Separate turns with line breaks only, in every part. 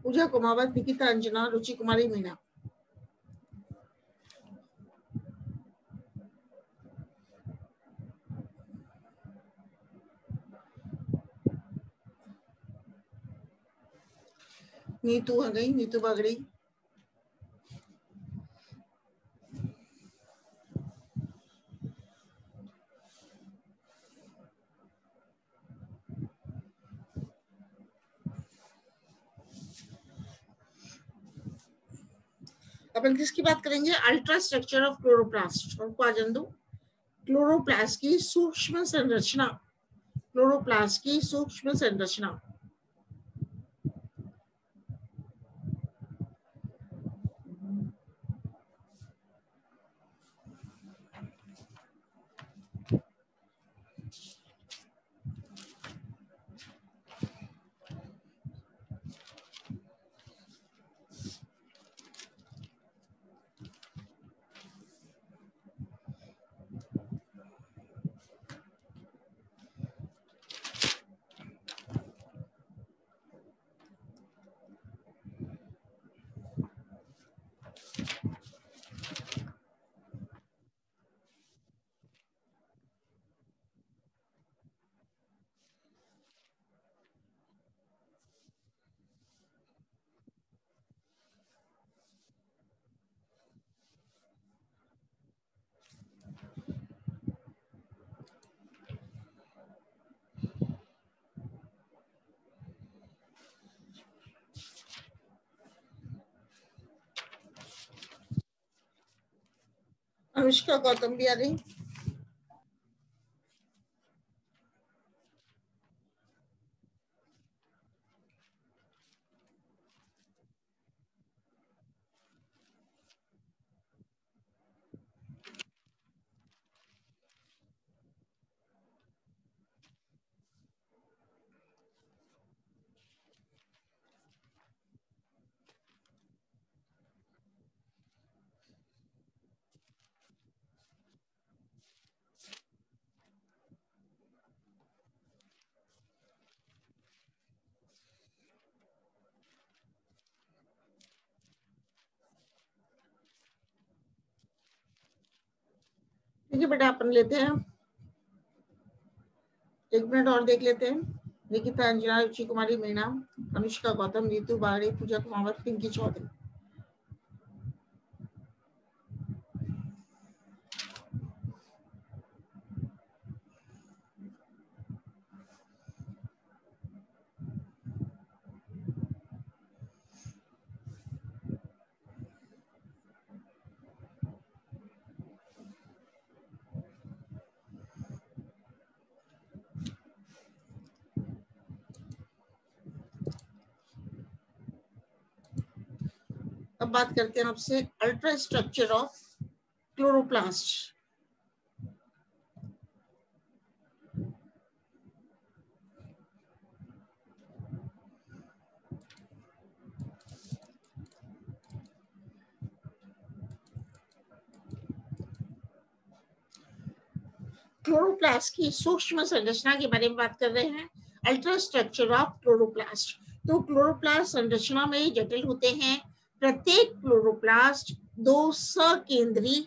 पूजा कुमावत, निकिता अंजना, रुचि कुमारी मीणा। नीतू आ गई, नीतू भाग गई। अपन किसकी बात करेंगे? Ultra structure of chloroplast. उनको आ जान दो। क्लोरोप्लास्ट की सूक्ष्म संरचना, क्लोरोप्लास्ट की सूक्ष्म संरचना। अनुष्का गौतम भी आ रही। ठीक है बेटा, अपन लेते हैं 1 मिनट और देख लेते हैं। निकिता अंजना, रुचि कुमारी मीणा, अनुष्का गौतम, नीतू बागड़ी, पूजा कुमावत, पिंकी चौधरी। अब बात करते हैं आपसे ultra structure of chloroplast. Chloroplast की सूक्ष्म संरचना के बारे में बात कर रहे हैं। Ultra structure of chloroplast. तो क्लोरोप्लास्ट संरचना में जटिल होते हैं। प्रत्येक क्लोरोप्लास्ट 2 सकेंद्री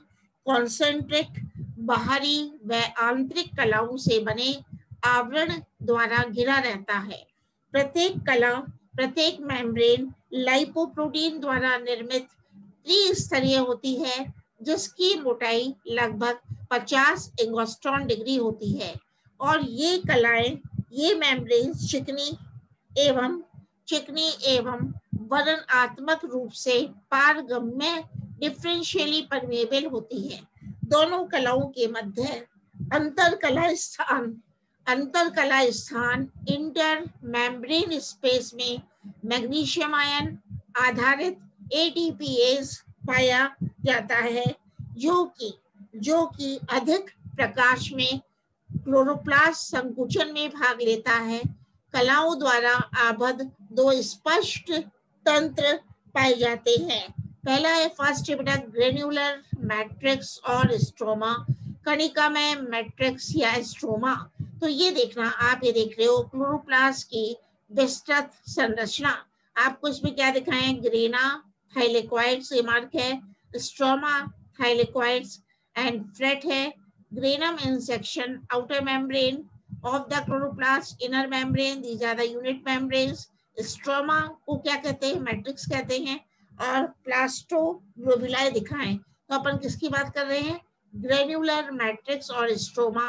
कॉन्सेंट्रिक बाहरी व आंतरिक कलाओं से बने आवरण द्वारा घिरा रहता है। प्रत्येक कला, प्रत्येक मेम्ब्रेन लाइपोप्रोटीन द्वारा निर्मित त्रिस्तरीय होती है, जिसकी मोटाई लगभग 50 एंगस्ट्रॉन डिग्री होती है। और ये कलाएं, ये मेम्ब्रेन चिकनी एवं वर्णनात्मक रूप से पारगम्य डिफरेंशियली परमेबल होती है। दोनों कलाओं के मध्य अंतरकला स्थान इंटर मेम्ब्रेन स्पेस में मैग्नीशियम आयन आधारित ATPase पाया जाता है, जो कि अधिक प्रकाश में क्लोरोप्लास्ट संकुचन में भाग लेता है। कलाओं द्वारा आबद्ध 2 स्पष्ट तंत्र पाए जाते हैं। पहला है फर्स्ट ग्रेन्युलर मैट्रिक्स और स्ट्रोमा। कणिका में मैट्रिक्स या स्ट्रोमा। तो ये देखना, आप ये देख रहे हो क्लोरोप्लास्ट की विस्तृत संरचना। आपको इसमें क्या दिखाएं, ग्रेना थाइलेकोइड्स ये मार्क है, स्ट्रोमा थाइलेकोइड्स एंड फ्रेट है। Granum in section outer membrane of the chloroplast inner membrane, these are the unit membranes। Stroma को क्या कहते हैं, मैट्रिक्स कहते हैं। और प्लास्टोग्लोबुलाई दिखाएं, तो अपन किसकी बात कर रहे हैं, ग्रेन्युलर मैट्रिक्स और स्ट्रोमा।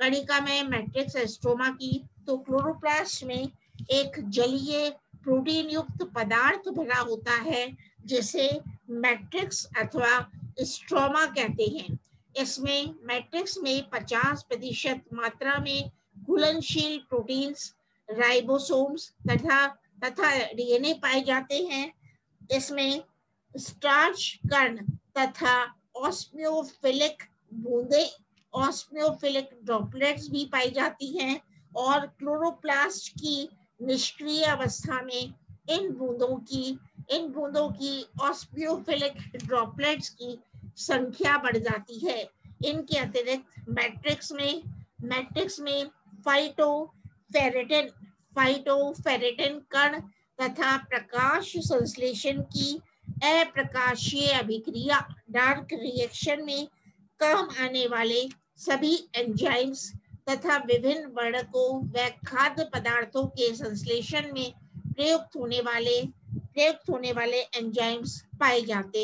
कणिका में मैट्रिक्स और स्ट्रोमा की। तो क्लोरोप्लास्ट में एक जलीय प्रोटीन युक्त पदार्थ भरा होता है जिसे मैट्रिक्स अथवा स्ट्रोमा कहते हैं। इसमें मैट्रिक्स में 50% मात्रा में घुलनशील प्रोटीन्स, राइबोसोम्स तथा डीएनए पाए जाते हैं। इसमें स्टार्च कण तथा ऑस्मियोफिलिक बूंदे, ऑस्मियोफिलिक ड्रॉपलेट्स भी पाई जाती हैं। और क्लोरोप्लास्ट की निष्क्रिय अवस्था में इन बूंदों की ऑस्मियोफिलिक ड्रॉपलेट्स की संख्या बढ़ जाती है। इनके अतिरिक्त मैट्रिक्स में फाइटोफेरेटिन कण तथा प्रकाश संश्लेषण की अप्रकाशीय अभिक्रिया डार्क रिएक्शन में काम आने वाले सभी एंजाइम्स तथा विभिन्न वर्णकों व खाद्य पदार्थों के संश्लेषण में प्रयुक्त होने वाले एंजाइम्स पाए जाते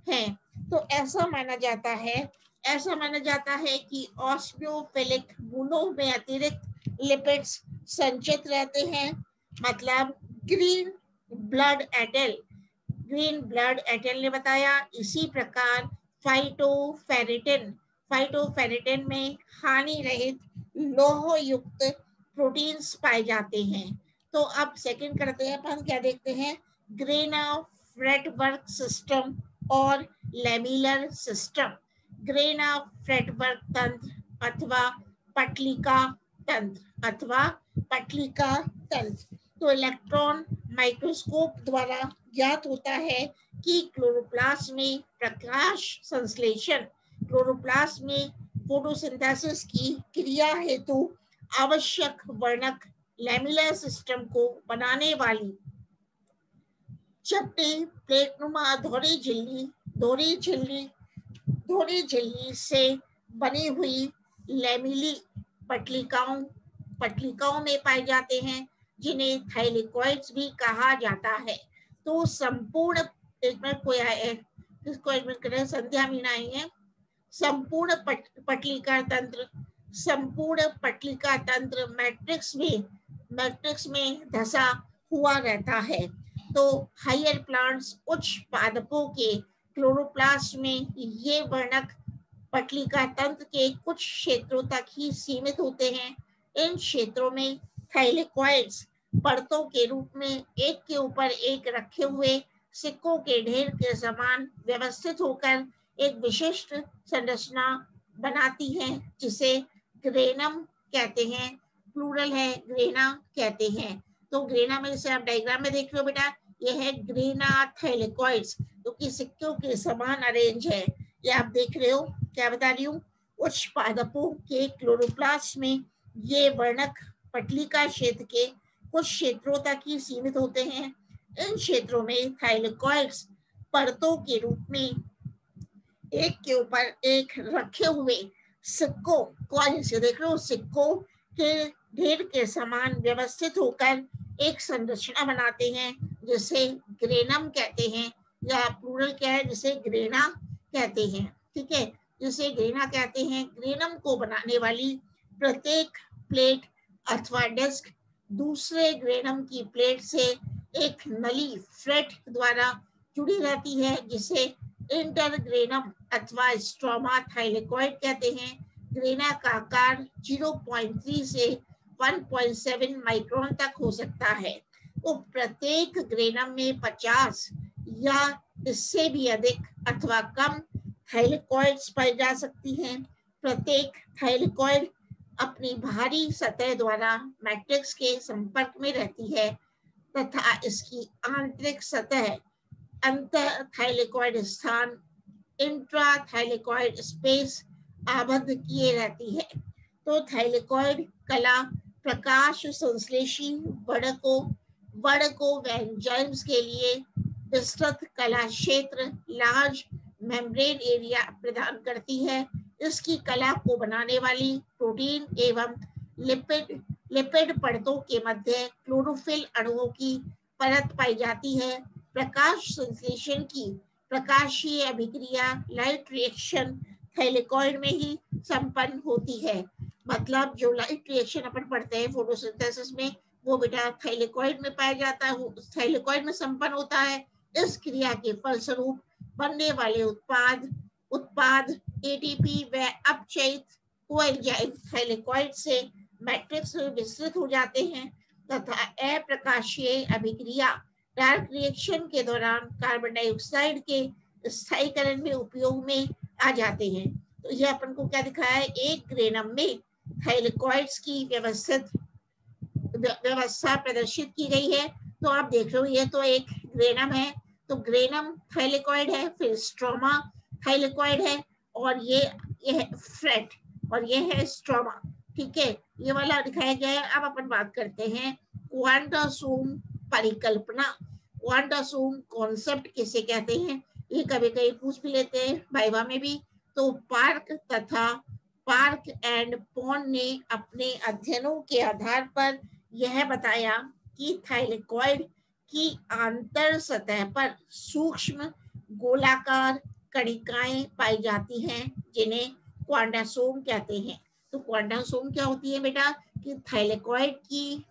हैं। तो ऐसा माना जाता है कि ऑस्मियोफिलिक बूंदों में अतिरिक्त लिपिड्स संचित रहते हैं, मतलब ग्रीन ब्लड एटेल ने बताया। इसी प्रकार फाइटोफेरेटिन में हानि रहित लौह युक्त प्रोटीन्स पाए जाते हैं। तो अब सेकंड करते हैं, अपन क्या देखते हैं, ग्रेना फ्रेटवर्क सिस्टम और लेमिलर सिस्टम। ग्रेना फ्रेटवर्क तंत्र अथवा पटलिका तंत्र। तो इलेक्ट्रॉन माइक्रोस्कोप द्वारा ज्ञात होता है कि क्लोरोप्लास्ट में प्रकाश संश्लेषण, क्लोरोप्लास्ट में फोटोसिंथेसिस की क्रिया हेतु आवश्यक वर्णक लेमिलर सिस्टम को बनाने वाली चपटी प्लेटनुमा दोहरी झिल्ली से बनी हुई लेमिली पटलिकाओं में पाए जाते हैं, जिन्हें थाइलेकोइड्स भी कहा जाता है। तो संपूर्ण एक मिनट कोई आए, किसको एडमिट कर रहे हैं, संध्या मीना आई है। संपूर्ण पटलिका तंत्र मैट्रिक्स में धसा हुआ रहता है। तो हायर प्लांट्स उच्च पादपों के क्लोरोप्लास्ट में ये वर्णक पटलिका तंत्र के कुछ क्षेत्रों तक ही सीमित होते हैं। इन क्षेत्रों में थाइलेकोइड्स परतों के रूप में एक के ऊपर एक रखे हुए सिक्कों के ढेर के समान व्यवस्थित होकर एक विशिष्ट संरचना बनाती हैं, जिसे ग्रेनम कहते हैं। प्लूरल है, ग्रेना कहते हैं। तो ग्रेना में जैसे आप डायग्राम में देख रहे हो बेटा, ये है ग्रेना थाइलेकोइड्स, जो कि सिक्कों के समान अरेंज है। ये आप देख रहे हो, क्या बता रही हूँ, उच्च पादपों के क्लोरोप्लास्ट में ये वर्णक पटलिका क्षेत्र के कुछ क्षेत्रों तक ही सीमित होते हैं। इन क्षेत्रों में थाइलेकोइड्स परतों के रूप में एक के ऊपर एक रखे हुए सिक्कों, कॉइन से देख रहे हो, सिक्कों के ढेर के समान व्यवस्थित होकर एक संरचना बनाते हैं, जिसे ग्रेनम कहते हैं, या प्लूरल क्या है, जिसे ग्रेना कहते हैं। ठीक है, जिसे ग्रेना कहते हैं। ग्रेनम को बनाने वाली प्रत्येक प्लेट अथवा डिस्क दूसरे ग्रेनम की प्लेट से एक नली फ्रेट द्वारा जुड़ी रहती है, जिसे इंटरग्रेनम अथवा स्ट्रोमा थाइलेकोइड कहते हैं। ग्रेना का आकार 0.3 से 1.7 माइक्रोन तक हो सकता है। तो प्रत्येक ग्रेनम में 50 या इससे भी अधिक अथवा कम थाइलेकोइड्स पाई जा सकती हैं। प्रत्येक थाइलेकोइड अपनी भारी सतह द्वारा मैट्रिक्स के संपर्क में रहती है तथा इसकी आंतरिक सतह अंत थाइलेकोइड स्थान इंट्रा थाइलेकोइड स्पेस आबद्ध किए रहती है। तो थाइलेकोइड कला प्रकाश संश्लेषी वर्णकों वर्णकों व एंजाइम्स के लिए विस्तृत कला क्षेत्र लार्ज मेम्ब्रेन एरिया प्रदान करती है। इसकी कला को बनाने वाली प्रोटीन एवं लिपिड परतों के मध्य क्लोरोफिल अणुओं की परत पाई जाती है। प्रकाश संश्लेषण की प्रकाशीय अभिक्रिया लाइट रिएक्शन थैलेकॉइड में ही संपन्न होती है। मतलब जो लाइट रिएक्शन अपन पढ़ते हैं फोटोसिंथेसिस में, वो बेटा थाइलेकॉइड में पाया जाता है, थाइलेकॉइड में संपन्न होता है। इस क्रिया के फलस्वरूप बनने वाले उत्पाद एटीपी व अपचयित कोएंजाइम थाइलेकॉइड से मैट्रिक्स में विस्तृत हो जाते हैं तथा अप्रकाशीय अभिक्रिया डार्क रिएक्शन के दौरान कार्बन डाइऑक्साइड के स्थायीकरण में उपयोग में आ जाते हैं। तो यह अपन को क्या दिखाया है, एक ग्रेनम में थाइलेकॉइड्स की व्यवस्था प्रदर्शित की गई है। तो आप देख रहे हो ये तो एक ग्रेनम है, तो ग्रेनम थाइलेकॉइड है, फिर स्ट्रोमा थाइलेकॉइड है, और ये है फ्रेट और ये है स्ट्रोमा। ठीक है, ये वाला दिखाया गया है। अब अपन बात करते हैं क्वांटासोम परिकल्पना। क्वांटासोम कॉन्सेप्ट किसे कहते हैं, ये कभी कभी पूछ भी लेते हैं वाइवा में भी। तो पार्क एंड पॉन ने अपने अध्ययनों के आधार पर यह बताया कि थाइलेकॉइड की आंतर सतह पर सूक्ष्म गोलाकार कणिकाएं पाई जाती हैं जिन्हें क्वांटासोम कहते हैं। तो क्वांटासोम क्या होती है बेटा, कि थाइलेकॉइड की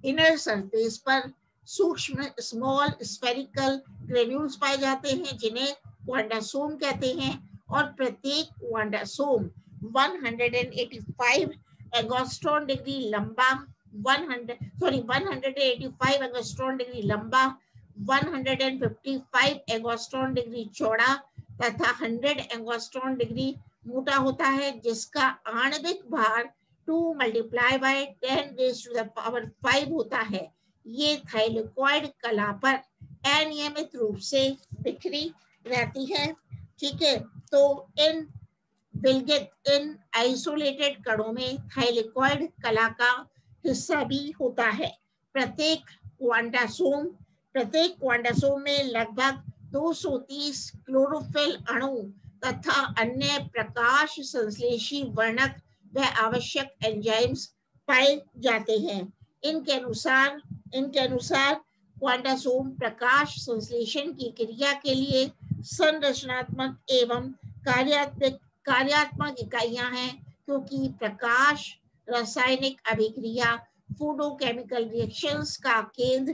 इनर सरफेस पर सूक्ष्म स्मॉल स्फेरिकल ग्रेन्यूल्स पाए जाते हैं जिन्हें क्वांटासोम कहते हैं, और प्रत्येक क्वांटासोम 185 एंगस्ट्रॉन डिग्री लंबा 185 एंगस्ट्रॉन डिग्री लंबा, 155 एंगस्ट्रॉन डिग्री चौड़ा तथा 100 एंगस्ट्रॉन डिग्री मोटा होता है, जिसका आणविक भार 2 × 10⁵ होता है। ये थाइलेकॉइड कला पर अनियमित रूप से बिखरी रहती है। ठीक है, तो इन आइसोलेटेड कणों में थाइलेकॉइड कला का हिस्सा भी होता है। प्रत्येक क्वांटासोम में लगभग 230 क्लोरोफिल अणु तथा अन्य प्रकाश संश्लेषी वर्णक व आवश्यक एंजाइम्स पाए जाते हैं। इनके अनुसार क्वांटासोम प्रकाश संश्लेषण की क्रिया के लिए संरचनात्मक एवं कार्यात्मक इकाइयां हैं, क्योंकि प्रकाश रासायनिक अभिक्रिया फोटोकेमिकल रिएक्शंस का केंद्र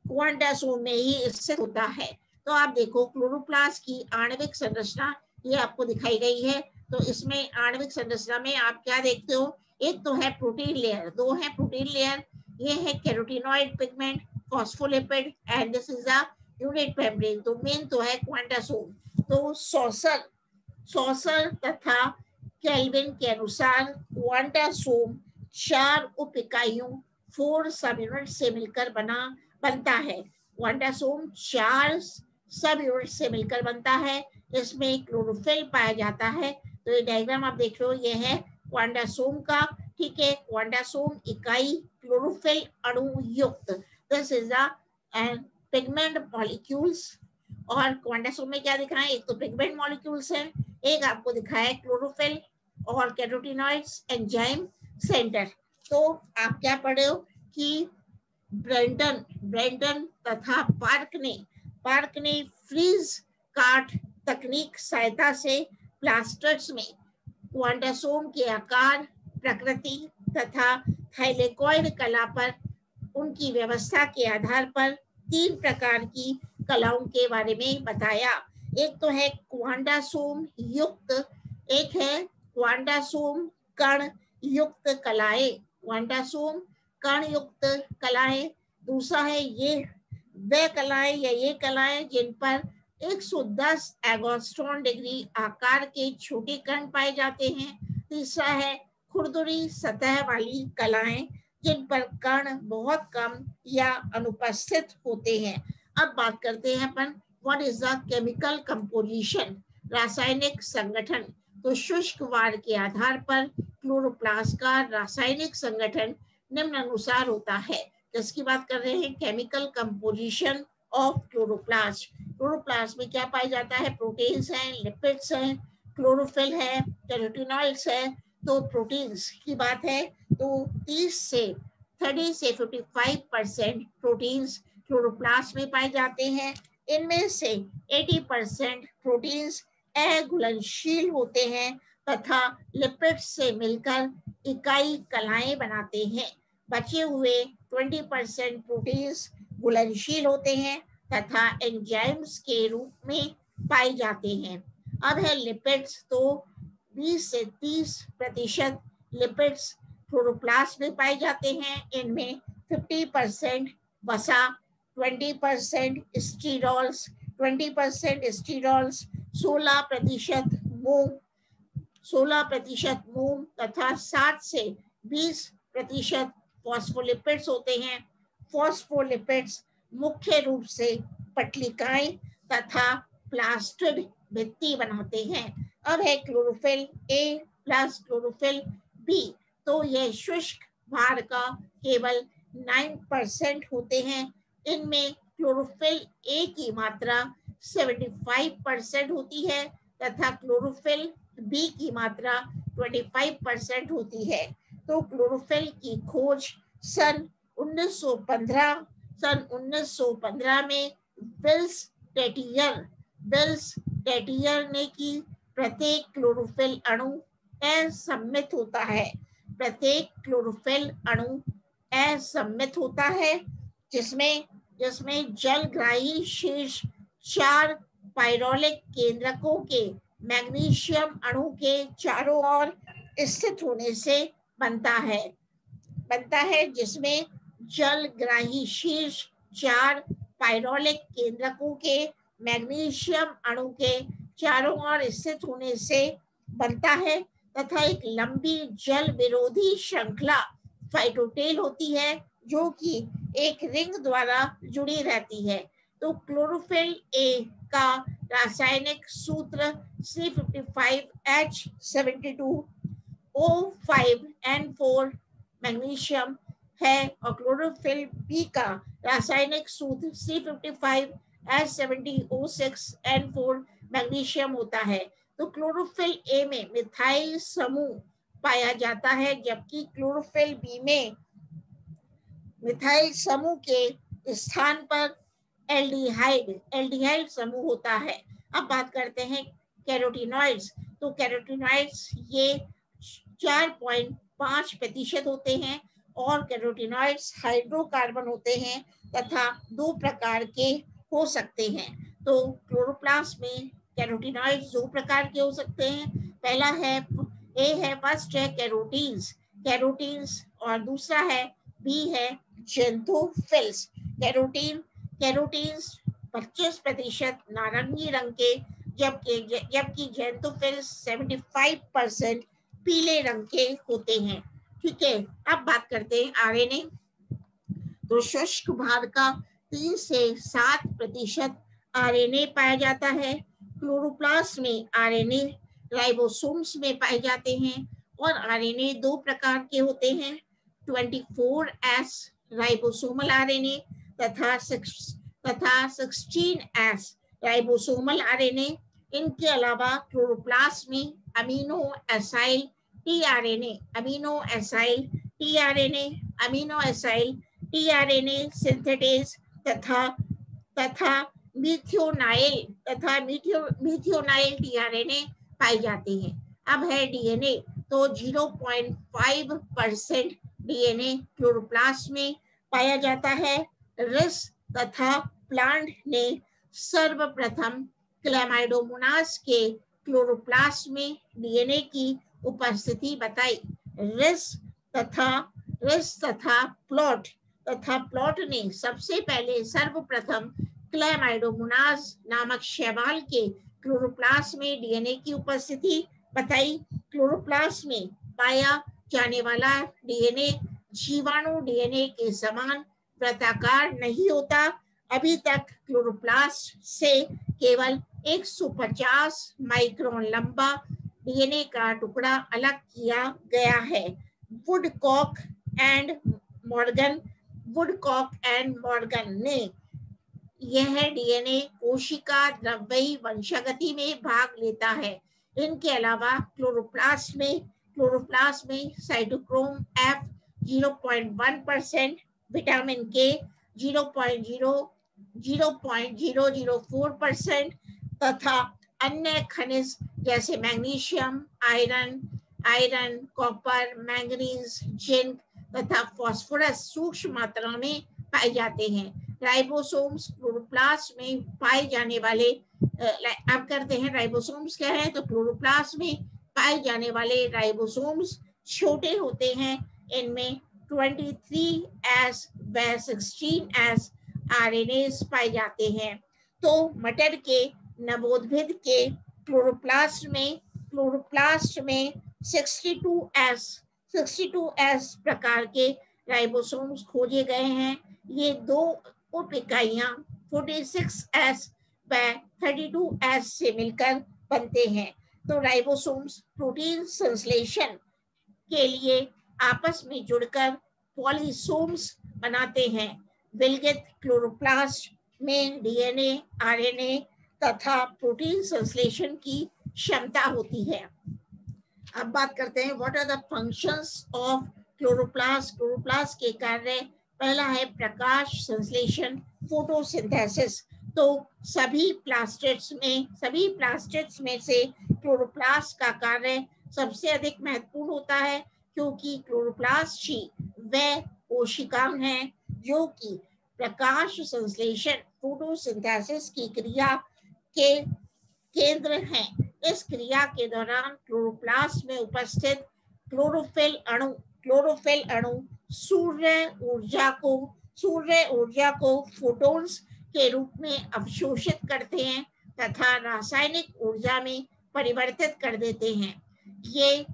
क्वांटासोम में ही स्थित होता है। तो आप देखो क्लोरोप्लास्ट की आणविक संरचना ये आपको दिखाई गई है। तो इसमें आणविक संरचना में आप क्या देखते हो, एक तो है प्रोटीन लेयर, दो है प्रोटीन लेयर, ये है carotenoid pigment, phospholipid and this is the unit membrane. तो मेन तो है क्वांटासोम। तो सॉसर तथा केल्विन के अनुसार क्वांटासोम 4 उप इकाइयों 4 सब यूनिट से मिलकर बनता है। क्वांटासोम 4 सब यूनिट से मिलकर बनता है। इसमें क्लोरोफिल पाया जाता है। तो ये डायग्राम आप देख रहे हो, ये है क्वांटासोम का। ठीक है, क्वांटासोम इकाई क्लोरोफिल अणु युक्त, this is the pigment molecules. और क्वांटासोम में क्या दिख रहा है, एक तो पिगमेंट मॉलिक्यूल्स है, एक आपको दिखाया है क्लोरोफिल और कैरोटीनॉइड्स एंजाइम सेंटर। तो आप क्या पढ़े हो कि ब्रेंटन तथा पार्क ने फ्रीज काट तकनीक सहायता से प्लास्टर्स में क्वांटासोम के आकार, प्रकृति तथा थाइलेकॉइड कला पर उनकी व्यवस्था के आधार पर 3 प्रकार की कलाओं के बारे में बताया। एक तो है क्वांटासोम युक्त, एक है क्वांटासोम कण युक्त कलाएं, क्वांटासोम कण युक्त कलाएं। दूसरा है ये वे कलाएं या ये कलाएं जिन पर 110 एंगस्ट्रॉन डिग्री आकार के छोटे कण पाए जाते हैं। तीसरा है खुरदुरी सतह वाली कलाएं जिन पर कण बहुत कम या अनुपस्थित होते हैं। अब बात करते हैं अपन what is the chemical composition, रासायनिक संगठन। तो शुष्क वार के आधार पर क्लोरोप्लास्ट का रासायनिक संगठन निम्नानुसार होता है। किसकी बात कर रहे हैं? Chemical composition of chloroplast. Chloroplast में क्या पाया जाता है? प्रोटीन्स हैं, लिपिड्स हैं, क्लोरोफिल है, कैरोटीनॉइड्स है। तो प्रोटीन्स की बात है तो 30 से 55% प्रोटीन्स क्लोरोप्लास्ट में पाए जाते हैं। इनमें से 80% प्रोटीन्स अघुलनशील होते हैं तथा लिपिड्स से मिलकर इकाई कलाएं बनाते हैं। बचे हुए 20% प्रोटीन्स घुलनशील होते हैं तथा एंजाइम्स के रूप में पाए जाते हैं। अब है लिपिड्स, तो 20 से 30% लिपिड्स क्लोरोप्लास्ट में पाए जाते हैं। इनमें 50% वसा, 20% स्टीरॉल्स, 16% मोम, 16% मोम तथा 7 से 20% फॉस्फोलिपिड्स होते हैं। फॉस्फोलिपिड्स मुख्य रूप से पटलिकाएं तथा प्लास्टिड भित्ति बनाते हैं। अब है chlorophyll A plus chlorophyll B, तो यह शुष्क भार का केवल 9% होते हैं। इनमें क्लोरोफिल ए की मात्रा 75% होती है तथा क्लोरोफिल बी की मात्रा 25% होती है। तो क्लोरोफिल की खोज सन 1915 में विल्स टेटियर ने की। प्रत्येक क्लोरोफिल अणु असम्मित होता है। प्रत्येक क्लोरोफिल अणु असम्मित होता है जिसमें जलग्राही शीर्ष 4 पायरोलिक केंद्रकों के मैग्नीशियम अणु के चारों ओर स्थित होने से बनता है जिसमें जलग्राही शीर्ष 4 पायरोलिक केंद्रकों के मैग्नीशियम अणु के चारों ओर स्थित होने से बनता है तथा एक लंबी जल विरोधी श्रृंखला फाइटोटेल होती है जो कि एक रिंग द्वारा जुड़ी रहती है। तो क्लोरोफिल ए का रासायनिक सूत्र C55H72O5N4 मैग्नीशियम है और क्लोरोफिल बी का रासायनिक सूत्र C55H70O6N4 मैग्नीशियम होता है। तो क्लोरोफिल ए में मिथाइल समूह पाया जाता है जबकि क्लोरोफिल बी में मिथाइल समूह के स्थान पर एल्डिहाइड समूह होता है। अब बात करते हैं कैरोटीनॉइड्स। तो कैरोटीनॉइड्स ये 4.5% होते हैं और कैरोटीनॉइड्स हाइड्रोकार्बन होते हैं तथा 2 प्रकार के हो सकते हैं। तो क्लोरोप्लास्ट में कैरोटीनॉइड्स 2 प्रकार के हो सकते हैं। पहला है फर्स्ट है कैरोटीन्स और दूसरा है बी है जेंथोफिल्स। कैरोटीन्स 25% नारंगी रंग के जबकि जेंथोफिल्स 75% पीले रंग के होते हैं। ठीक है, अब बात करते हैं आरएनए। तो शुष्क भाग का 3 से 7% आरएनए पाया जाता है। क्लोरोप्लास्ट में आरएनए राइबोसोम्स में पाए जाते हैं और आरएनए 2 प्रकार के होते हैं, 24S राइबोसोमल आरएनए तथा 16S राइबोसोमल आरएनए। इनके अलावा क्लोरोप्लास्ट में अमीनो एसाइल टीआरएनए सिंथेटेज तथा मिथियोनाइल टीआरएनए पाए जाते हैं। अब है डीएनए। तो 0.5% डीएनए क्लोरोप्लास्ट में पाया जाता है। रिस तथा प्लांट ने सर्वप्रथम क्लैमाइडोमोनास के क्लोरोप्लास्ट में डीएनए की उपस्थिति बताई। रिस तथा प्लॉट ने सबसे पहले सर्वप्रथम क्लैमाइडोमोनास नामक शैवाल के क्लोरोप्लास्ट में डीएनए की उपस्थिति बताई। क्लोरोप्लास्ट में पाया जाने वाला डीएनए जीवाणु डीएनए के समान वृत्ताकार नहीं होता। अभी तक क्लोरोप्लास्ट से केवल 150 माइक्रोन लंबा डीएनए का टुकड़ा अलग किया गया है। Woodcock and Morgan Woodcock and Morgan ने। यह डीएनए कोशिका द्रव्यी वंशागति में भाग लेता है। इनके अलावा क्लोरोप्लास्ट में साइटोक्रोम एफ 0.1%, विटामिन के 0.004% तथा अन्य खनिज जैसे magnesium, iron, copper, manganese, zinc तथा फास्फोरस सूक्ष्म मात्रा में पाए जाते हैं। राइबोसोम्स क्लोरोप्लास्ट में पाए जाने वाले अब करते हैं राइबोसोम्स क्या है। तो क्लोरोप्लास्ट में पाए जाने वाले राइबोसोम्स छोटे होते हैं। इनमें 23S व 16S RNAs पाए जाते हैं। तो मटर के नवोद्भिद के क्लोरोप्लास्ट में 62S प्रकार के राइबोसोम्स खोजे गए हैं। ये दो उप इकाइयां 46S व 32S से मिलकर बनते हैं। तो राइबोसोम्स प्रोटीन संश्लेषण के लिए आपस में जुड़कर पॉलीसोम्स बनाते हैं। विलगित क्लोरोप्लास्ट में डीएनए, आरएनए तथा प्रोटीन संश्लेषण की क्षमता होती है। अब बात करते हैं what are the functions of chloroplast. Chloroplast के कार्य, पहला है प्रकाश संश्लेषण, फोटोसिंथेसिस। तो सभी प्लास्टिड्स में से क्लोरोप्लास्ट का कार्य सबसे अधिक महत्वपूर्ण होता है, क्योंकि क्लोरोप्लास्ट ही वह कोशिकांग है जो कि प्रकाश संश्लेषण फोटोसिंथेसिस की क्रिया के केंद्र हैं। इस क्रिया के दौरान क्लोरोप्लास्ट में उपस्थित क्लोरोफिल अणु सूर्य ऊर्जा को फोटॉन्स के रूप में अवशोषित करते हैं तथा रासायनिक ऊर्जा में परिवर्तित कर देते हैं। ये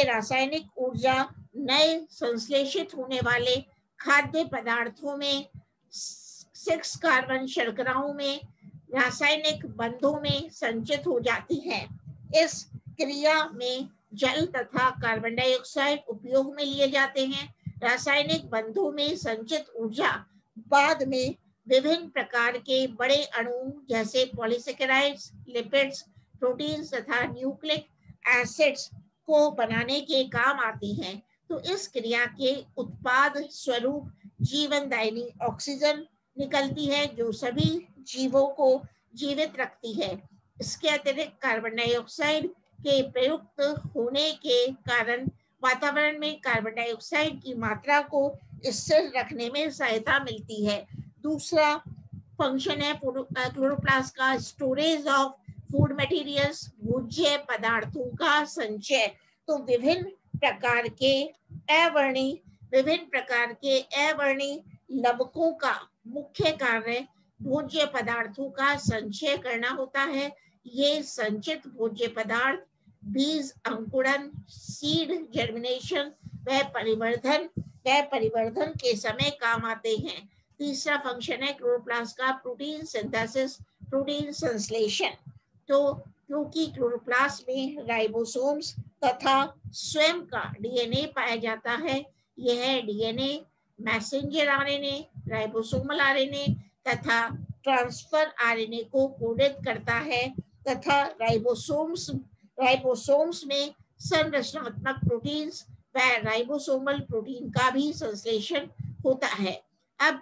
रासायनिक ऊर्जा नए संश्लेषित होने वाले खाद्य पदार्थों में 6 कार्बन शर्कराओं में रासायनिक बंधों में संचित हो जाती है। इस क्रिया में जल तथा कार्बन डाइऑक्साइड उपयोग में लिए जाते हैं। रासायनिक बंधों में संचित ऊर्जा बाद में विभिन्न प्रकार के बड़े अणु जैसे पॉलीसेकेराइड्स, लिपिड्स, प्रोटीन्स तथा न्यूक्लिक एसिड्स को बनाने के काम आती हैं। तो इस क्रिया के उत्पाद स्वरूप जीवनदायिनी ऑक्सीजन निकलती है जो सभी जीवों को जीवित रखती है। इसके अतिरिक्त कार्बन डाइऑक्साइड के प्रयुक्त होने के कारण वातावरण में कार्बन डाइऑक्साइड की मात्रा को स्थिर रखने में सहायता मिलती है। दूसरा फंक्शन है क्लोरोप्लास्ट का स्टोरेज ऑफ फूड मटेरियल्स, भोज्य पदार्थों का संचय। तो विभिन्न प्रकार के अवर्णी लवकों का मुख्य कार्य भोज्य पदार्थों का संचय करना होता है। ये संचित भोज्य पदार्थ बीज अंकुरण, सीड जर्मिनेशन व परिवर्धन के समय काम आते हैं। तीसरा फंक्शन है क्लोरोप्लास्ट का प्रोटीन सिंथेसिस, प्रोटीन संश्लेषण। तो क्योंकि क्लोरोप्लास्ट में राइबोसोम्स तथा स्वयं का डीएनए पाया जाता है, यह DNA messenger RNA, ribosomal RNA तथा ट्रांसफर आरएनए को कोडित करता है तथा राइबोसोम्स में संरचनात्मक प्रोटीन्स व राइबोसोमल प्रोटीन का भी संश्लेषण होता है। अब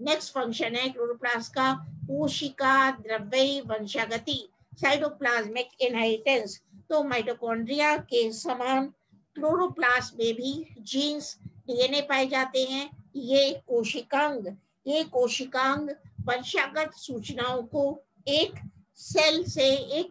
नेक्स्ट फंक्शन है क्लोरोप्लास्ट का कोशिका द्रव्यी वंशागति, साइटोप्लाज्मिक इनहेरिटेंस। तो माइटोकॉन्ड्रिया के समान क्लोरोप्लास्ट में भी जीन्स, डीएनए पाए जाते हैं। ये कोशिकांग वंशागत सूचनाओं को एक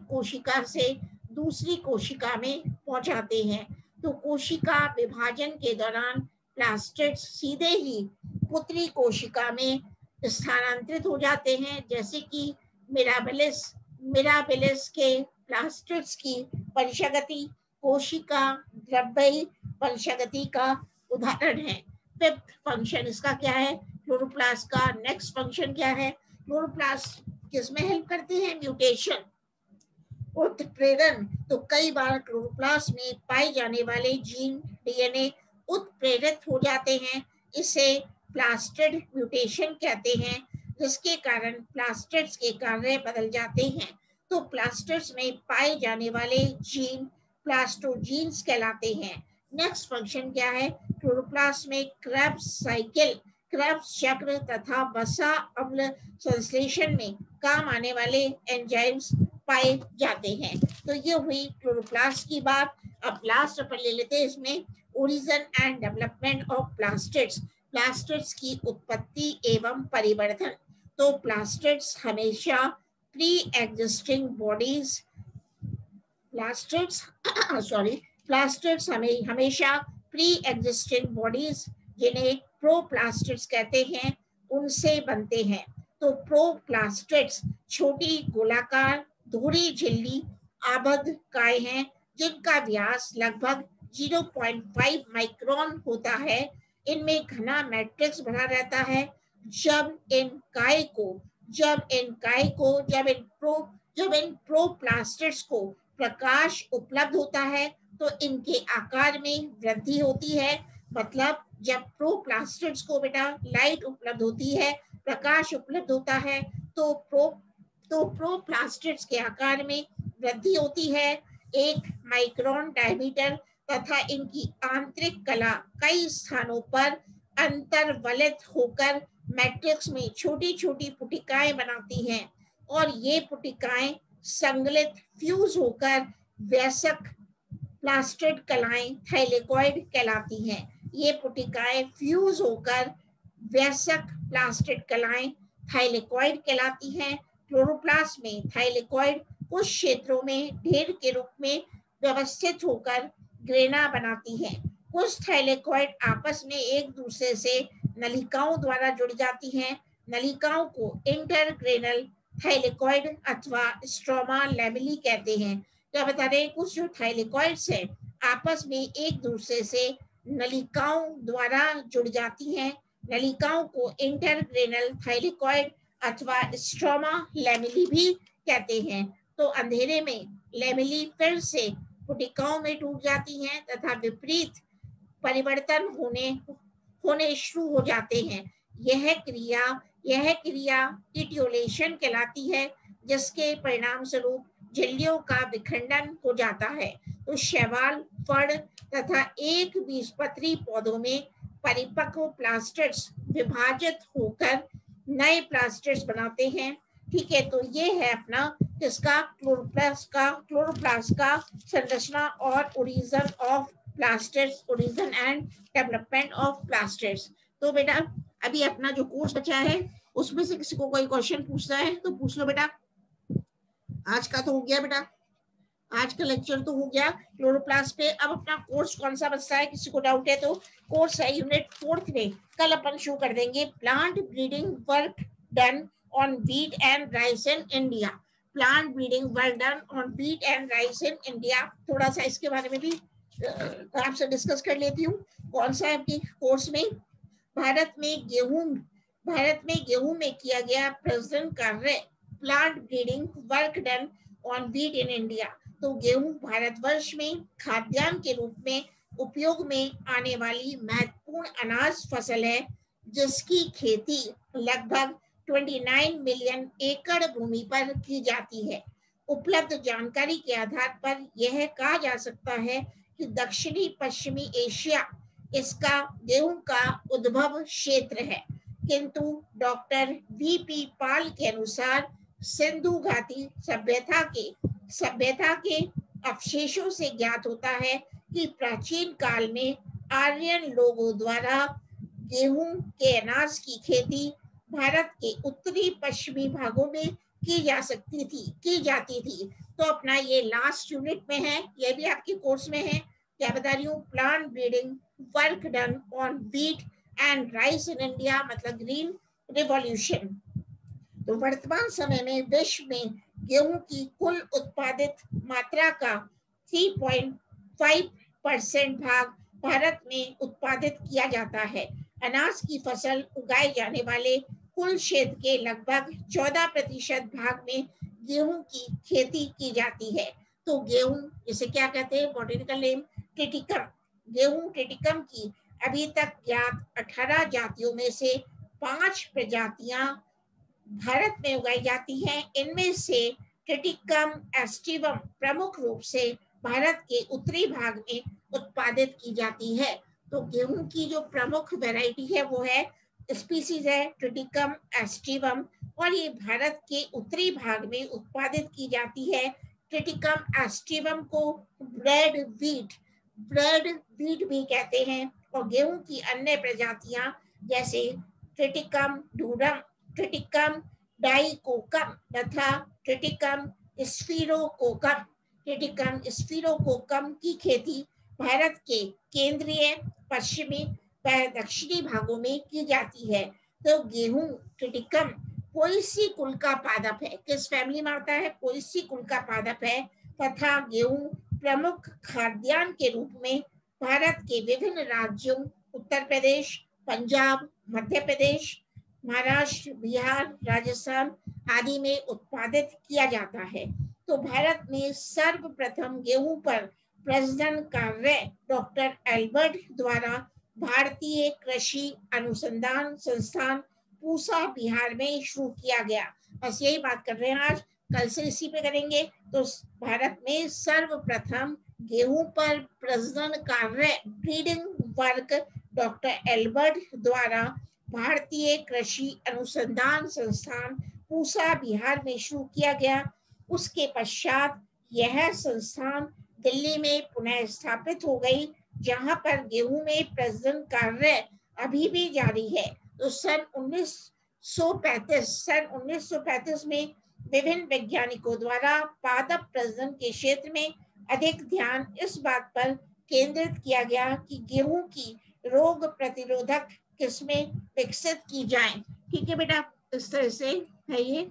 कोशिका से दूसरी कोशिका में पहुंचाते हैं। तो कोशिका विभाजन के दौरान प्लास्टिड्स सीधे ही पुत्री कोशिका में स्थानांतरित हो जाते हैं, जैसे कि मिराबिलिस के प्लास्टिड्स की वंशागति कोशिका द्रव्यी वंशागति का उदाहरण है। फिफ्थ फंक्शन इसका क्या है क्लोरोप्लास्ट का? नेक्स्ट फंक्शन क्या है? क्लोरोप्लास्ट किसमें हेल्प करती है? म्यूटेशन। उत्प्रेरण, तो कई बार क्लोरोप्लास्ट में पाए जाने वाले जीन डीएनए उत्प्रेरित हो जाते हैं। इसे प्लास्टिड म्यूटेशन कहते हैं, जिसके कारण प्लास्टिड्स के कार्य बदल जाते हैं। तो प्लास्टिड्स में पाए जाने वाले जीन प्लास्टोजीन्स कहलाते हैं। नेक्स्ट फंक्शन क्या है? क्लोरोप्लास्ट में क्रेब्स साइकिल, क्रेब्स चक्र तथा वसा अम्ल संश्लेषण में काम आने वाले एंजाइम्स पाए जाते हैं। तो ये हुई क्लोरोप्लास्ट की बात। अब लास्ट अपन ले लेते हैं इसमें origin and development of plastids, plastids की उत्पत्ति एवं परिवर्तन। तो प्लास्टिड्स हमेशा प्री एग्जिस्टिंग बॉडीज, प्लास्टिड्स हमेशा प्री एग्जिस्टिंग बॉडीज जिन्हें प्रोप्लास्टिड्स कहते हैं उनसे बनते हैं। तो प्रोप्लास्टिड्स छोटी गोलाकार धुरी झिल्ली आबद्ध काय हैं जिनका व्यास लगभग 0.5 माइक्रोन होता है। इनमें घना मैट्रिक्स भरा रहता है। जब इन प्रोप्लास्टिड्स को प्रकाश उपलब्ध होता है तो इनके आकार में वृद्धि होती है। मतलब जब प्रोप्लास्टिड्स को बेटा लाइट उपलब्ध होती है, प्रकाश उपलब्ध होता है, तो प्रोप्लास्टिड्स के आकार में वृद्धि होती है 1 माइक्रोन डायमीटर, तथा इनकी आंतरिक कला कई स्थानों पर अंतर्वलित होकर मैट्रिक्स में छोटी छोटी पुटिकाएं बनाती हैं, और ये पुटिकाएं संगलित फ्यूज होकर वयस्क प्लास्टिड कलाएं थाइलेकॉइड कहलाती हैं। ये पुटिकाएं फ्यूज होकर वयस्क प्लास्टिड कलाएं थाइलेकॉइड कहलाती हैं। क्लोरोप्लास्ट में थाइलेकॉइड कुछ क्षेत्रों में ढेर के रूप में व्यवस्थित होकर ग्रेना बनाती हैं। कुछ थाइलेकॉइड आपस में एक दूसरे से नलिकाओं द्वारा जुड़ जाती हैं। नलिकाओं को इंटरग्रेनल थाइलेकॉइड अथवा स्ट्रोमा लेमेली कहते हैं। क्या बता रहे हैं? कुछ जो थाइलेकॉइड्स हैं आपस में एक दूसरे से नलिकाओं द्वारा जुड़ जाती हैं। नलिकाओं को इंटरग्रेनल थाइलेकॉइड अथवा स्ट्रोमा लेमेली भी कहते हैं। तो अंधेरे में लेमेली फिर से पुटिकाओं में टूट जाती हैं तथा विपरीत परिवर्तन होने शुरू हो जाते हैं। यह क्रिया टिट्यूलेशन कहलाती है, जिसके परिणाम स्वरूप झिल्लियों का विखंडन हो जाता है। तो शैवाल, फड़ तथा एक बीजपत्री पौधों में परिपक्व प्लास्टिड्स विभाजित होकर नए प्लास्टिड्स बनाते हैं। ठीक है, तो ये है अपना इसका क्लोरोप्लास्ट का संरचना और origin of plastids, origin and development of plastids. तो बेटा अभी अपना जो कोर्स बचा है उसमें से किसी को कोई क्वेश्चन पूछना है तो पूछ लो बेटा। आज का तो हो गया बेटा, आज का लेक्चर तो हो गया क्लोरोप्लास्ट पे। अब अपना कोर्स कौन सा बचता है, किसी को डाउट है तो कोर्स है यूनिट 4 में कल अपन शुरू कर देंगे। Plant breeding work done on wheat and rice in India. Plant breeding work done on wheat and rice in India. थोड़ा सा इसके बारे में भी आपसे डिस्कस कर लेती हूँ। कौन सा है आपकी कोर्स में? भारत में गेहूं में किया गया प्रजनन कार्य, plant breeding work done on wheat in India. तो गेहूं भारतवर्ष में खाद्यान्न के रूप में उपयोग में आने वाली महत्वपूर्ण अनाज फसल है, जिसकी खेती लगभग 29 मिलियन एकड़ भूमि पर की जाती है। उपलब्ध जानकारी के आधार पर यह कहा जा सकता है कि दक्षिणी पश्चिमी एशिया इसका गेहूं का उद्भव क्षेत्र है, किंतु डॉक्टर वीपी पाल के अनुसार सिंधु घाटी सभ्यता के अवशेषों से ज्ञात होता है कि प्राचीन काल में आर्यन लोगों द्वारा गेहूं के अनाज की खेती भारत के उत्तरी पश्चिमी भागों में की जाती थी। तो अपना ये लास्ट यूनिट में है, ये भी आपके कोर्स में है। क्या बता रही हूँ? Plant breeding work done on wheat and rice in India, मतलब ग्रीन रिवॉल्यूशन। तो वर्तमान समय में विश्व में गेहूं की कुल उत्पादित मात्रा का 3.5% भाग भारत में उत्पादित किया जाता है। अनाज की फसल उगाए जाने वाले कुल क्षेत्र के लगभग 14% भाग में गेहूं की खेती की जाती है। तो गेहूं इसे क्या कहते हैं, बॉटनिकल नेम ट्रिटिकम। गेहूं ट्रिटिकम की अभी तक ज्ञात 18 जातियों में से 5 प्रजातियां भारत में उगाई जाती हैं। इनमें से ट्रिटिकम एस्टिवम प्रमुख रूप से भारत के उत्तरी भाग में उत्पादित की जाती है। तो गेहूं की जो प्रमुख वैरायटी है वो है, स्पीसीज है ट्रिटिकम एस्टिवम, और ये भारत के उत्तरी भाग में उत्पादित की जाती है। ट्रिटिकम एस्टिवम को ब्रेड वीट भी कहते हैं। और गेहूं की अन्य प्रजातियां जैसे ट्रिटिकम डूरम, ट्रिटिकम डाइकोकम तथा ट्रिटिकम स्फीरोकोकम, ट्रिटिकम स्फीरोकोकम की खेती भारत के केंद्रीय, पश्चिमी व दक्षिणी भागों में की जाती है। तो गेहूं ट्रिटिकम पोएसी कुल का पादप है। किस फैमिली में आता है, पोएसी कुल का पादप है। तथा गेहूं प्रमुख खाद्यान्न के रूप में भारत के विभिन्न राज्यों, उत्तर प्रदेश, पंजाब, मध्य प्रदेश, महाराष्ट्र, बिहार, राजस्थान आदि में उत्पादित किया जाता है। तो भारत में सर्वप्रथम गेहूं पर प्रजनन कार्य डॉक्टर एल्बर्ट द्वारा भारतीय कृषि अनुसंधान संस्थान पूसा बिहार में शुरू किया गया। बस यही बात कर रहे हैं आज, कल से इसी पे करेंगे। तो भारत में सर्वप्रथम गेहूं पर प्रजनन कार्य ब्रीडिंग वर्क डॉक्टर एल्बर्ट द्वारा भारतीय कृषि अनुसंधान संस्थान पूसा बिहार में शुरू किया गया। उसके पश्चात यह संस्थान दिल्ली में पुनः स्थापित हो गई, जहां पर गेहूं में प्रजनन कार्य अभी भी जारी है। तो सन 1935 में विभिन्न वैज्ञानिकों द्वारा पादप प्रजनन के क्षेत्र में अधिक ध्यान इस बात पर केंद्रित किया गया कि गेहूं की रोग प्रतिरोधक किस्में विकसित की जाएं। ठीक है बेटा, इस तरह से है ये।